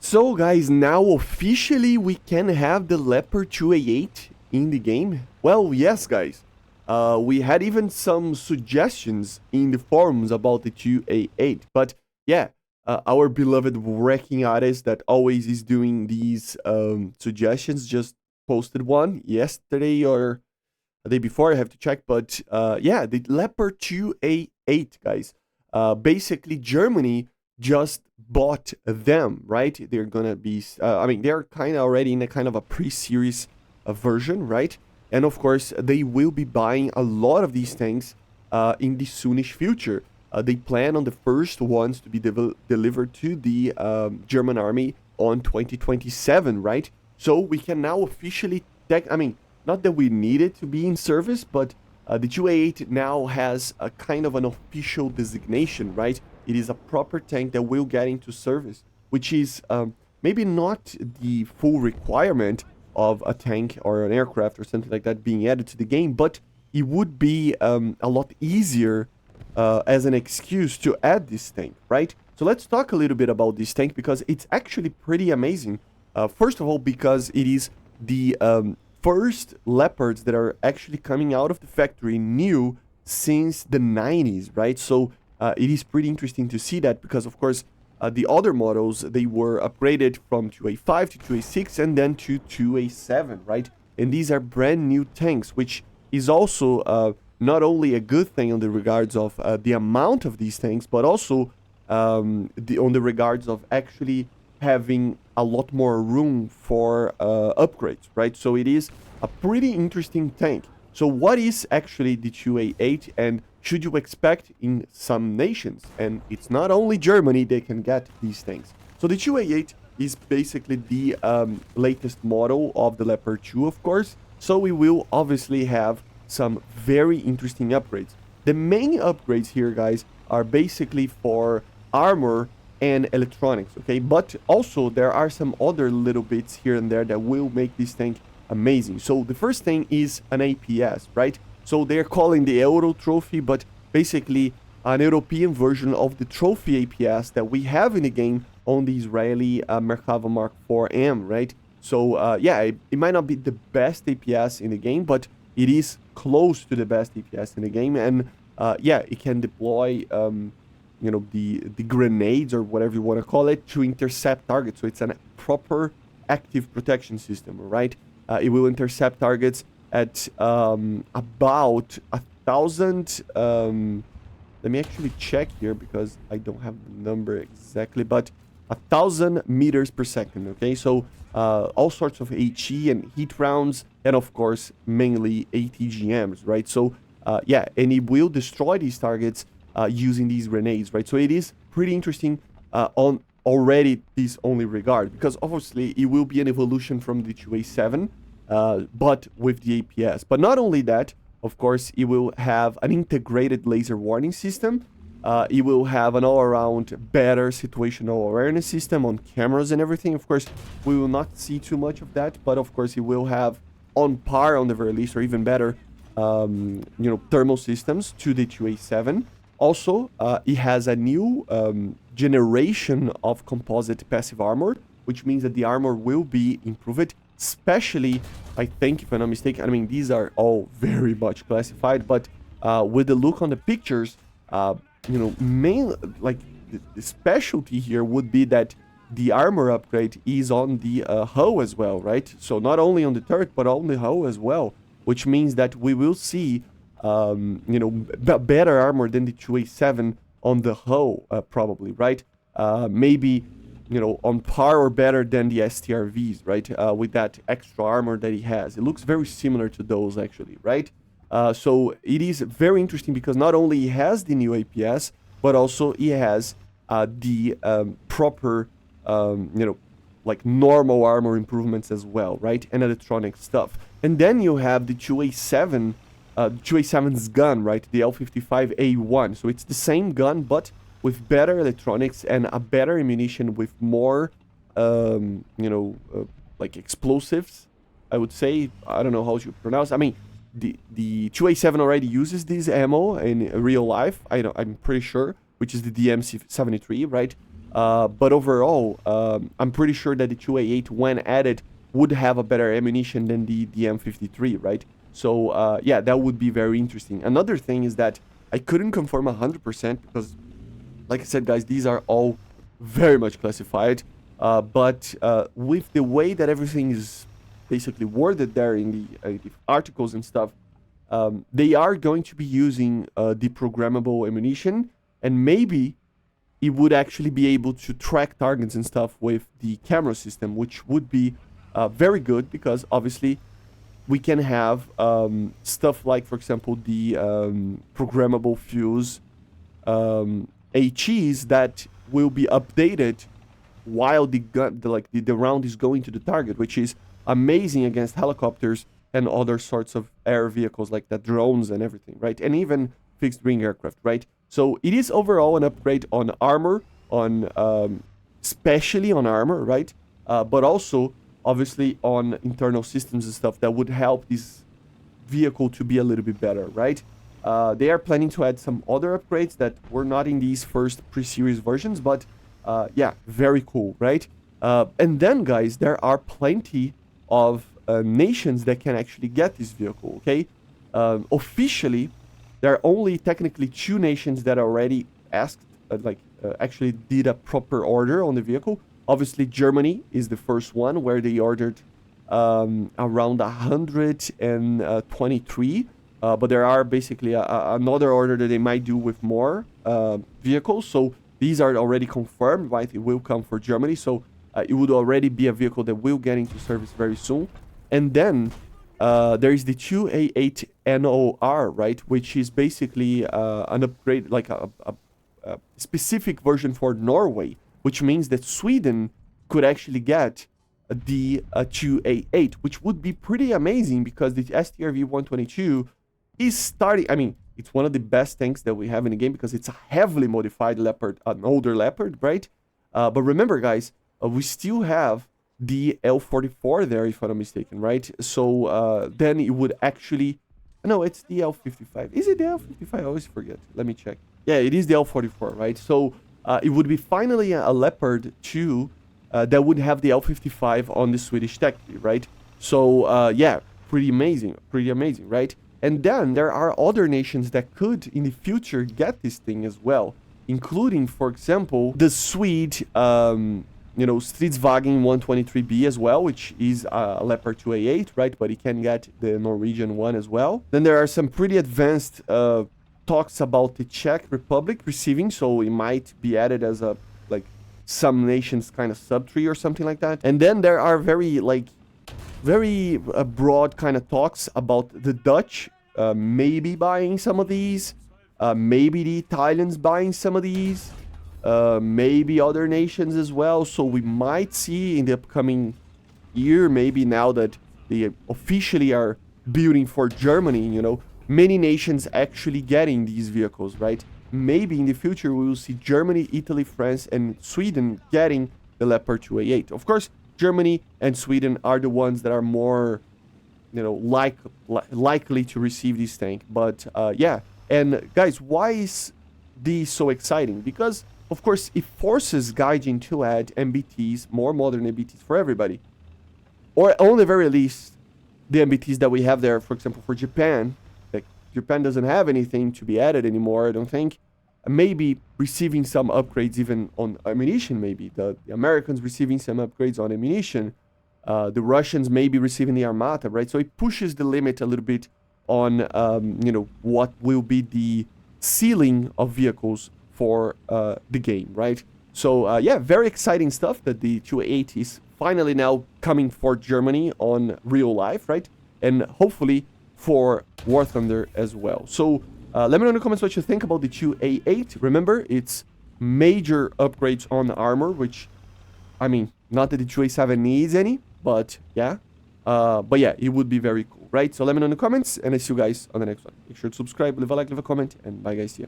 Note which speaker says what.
Speaker 1: So guys, now officially we can have the Leopard 2A8 in the game. Well, yes guys, we had even some suggestions in the forums about the 2A8, but yeah, our beloved wrecking artist that always is doing these suggestions just posted one yesterday or the day before, I have to check, but yeah, the Leopard 2A8 guys, basically Germany just bought them, right? They're gonna be, I mean, they're kind of already in a kind of a pre-series version, right? And of course, they will be buying a lot of these tanks in the soonish future. They plan on the first ones to be delivered to the German army on 2027, right? So we can now officially, I mean, not that we need it to be in service, but the 2A8 now has a kind of an official designation, right? It is a proper tank that will get into service, which is maybe not the full requirement of a tank or an aircraft or something like that being added to the game, but it would be a lot easier as an excuse to add this tank, right? So let's talk a little bit about this tank because it's actually pretty amazing. First of all, because it is the first Leopards that are actually coming out of the factory new since the 90s, right? So it is pretty interesting to see that because, of course, the other models, they were upgraded from 2A5 to 2A6 and then to 2A7, right? And these are brand new tanks, which is also not only a good thing on the regards of the amount of these tanks, but also on the regards of actually having a lot more room for upgrades, right? So it is a pretty interesting tank. So what is actually the 2A8 and should you expect in some nations? And it's not only Germany they can get these things. So the 2A8 is basically the latest model of the Leopard 2, of course. So we will obviously have some very interesting upgrades. The main upgrades here, guys, are basically for armor and electronics, okay? But also there are some other little bits here and there that will make this tank amazing. So the first thing is an APS, right? So they're calling the Euro Trophy, but basically an European version of the Trophy APS that we have in the game on the Israeli Merkava Mark 4M, right? So yeah, it might not be the best APS in the game, but it is close to the best APS in the game, and yeah, it can deploy you know, the grenades or whatever you want to call it to intercept targets. So it's a proper active protection system, right? It will intercept targets at about 1,000. Let me actually check here because I don't have the number exactly, but 1,000 meters per second. Okay, so all sorts of HE and heat rounds, and of course mainly ATGMs, right? So yeah, and it will destroy these targets using these grenades, right? So it is pretty interesting on already this only regard, because obviously it will be an evolution from the 2A7, but with the APS. But not only that, of course, it will have an integrated laser warning system. It will have an all-around better situational awareness system on cameras and everything. Of course, we will not see too much of that, but of course it will have on par, on the very least, or even better, you know, thermal systems to the 2A7. Also, it has a new generation of composite passive armor, which means that the armor will be improved, especially, I think, if I'm not mistaken, I mean, these are all very much classified, but with the look on the pictures, you know, like the specialty here would be that the armor upgrade is on the hull as well, right? So not only on the turret, but on the hull as well, which means that we will see you know, better armor than the 2A7 on the hull, probably, right? Maybe, you know, on par or better than the STRVs, right? With that extra armor that he has. It looks very similar to those, actually, right? So it is very interesting because not only he has the new APS, but also he has the proper, you know, like normal armor improvements as well, right? And electronic stuff. And then you have the 2A7, 2A7's gun, right? The L55A1. So it's the same gun, but with better electronics and a better ammunition with more, you know, like explosives, I would say. I don't know how you pronounce. I mean, the 2A7 already uses this ammo in real life. I'm pretty sure, which is the DMC-73, right? But overall, I'm pretty sure that the 2A8, when added, would have a better ammunition than the M53, right? So yeah, that would be very interesting. Another thing is that I couldn't confirm 100% because, like I said, guys, these are all very much classified. But with the way that everything is basically worded there in the articles and stuff, they are going to be using the programmable ammunition, and maybe it would actually be able to track targets and stuff with the camera system, which would be very good because obviously we can have stuff like, for example, the programmable fuse HEs that will be updated while the gun, the round is going to the target, which is amazing against helicopters and other sorts of air vehicles like the drones and everything, right? And even fixed wing aircraft, right? So it is overall an upgrade on armor, on especially on armor, right? But also obviously on internal systems and stuff that would help this vehicle to be a little bit better, right? They are planning to add some other upgrades that were not in these first pre-series versions, but yeah, very cool, right? And then, guys, there are plenty of nations that can actually get this vehicle, okay? Officially, there are only technically 2 nations that already asked, actually did a proper order on the vehicle. Obviously, Germany is the first one where they ordered around 123. But there are basically another order that they might do with more vehicles. So these are already confirmed, right? It will come for Germany. So it would already be a vehicle that will get into service very soon. And then there is the 2A8 NOR, right? Which is basically an upgrade, like a specific version for Norway, which means that Sweden could actually get the 2A8, which would be pretty amazing because the STRV 122 is starting. I mean, it's one of the best tanks that we have in the game because it's a heavily modified Leopard, an older Leopard, right? But remember, guys, we still have the L44 there, if I'm not mistaken, right? So then it would actually... No, it's the L55. Is it the L55? I always forget. Let me check. Yeah, it is the L44, right? So it would be finally a Leopard 2 that would have the L55 on the Swedish tech tree, right? So yeah, pretty amazing, right? And then there are other nations that could in the future get this thing as well, including, for example, the Swede, Stridsvagn 123B as well, which is a Leopard 2A8, right? But it can get the Norwegian one as well. Then there are some pretty advanced talks about the Czech Republic receiving, so it might be added as a some nations kind of sub-tree or something like that. And then there are very broad kind of talks about the Dutch maybe buying some of these, maybe the Italians buying some of these, maybe other nations as well. So we might see in the upcoming year, maybe now that they officially are building for Germany, many nations actually getting these vehicles, right? Maybe in the future we will see Germany, Italy, France, and Sweden getting the Leopard 2A8. Of course, Germany and Sweden are the ones that are more, likely to receive this tank. But yeah, and guys, why is this so exciting? Because of course it forces Gaijin to add MBTs, more modern MBTs for everybody, or on the very least, the MBTs that we have there. For example, for Japan. Japan doesn't have anything to be added anymore, I don't think. Maybe receiving some upgrades even on ammunition, maybe. The Americans receiving some upgrades on ammunition. The Russians maybe receiving the Armata, right? So it pushes the limit a little bit on, what will be the ceiling of vehicles for the game, right? So, yeah, very exciting stuff that the 2A8 is finally now coming for Germany on real life, right? And hopefully for War Thunder as well. So let me know in the comments what you think about the 2A8. Remember, it's major upgrades on the armor, which, I mean, not that the 2A7 needs any, but yeah. But yeah, it would be very cool, right? So let me know in the comments, and I see you guys on the next one. Make sure to subscribe, leave a like, leave a comment, and bye guys, see ya.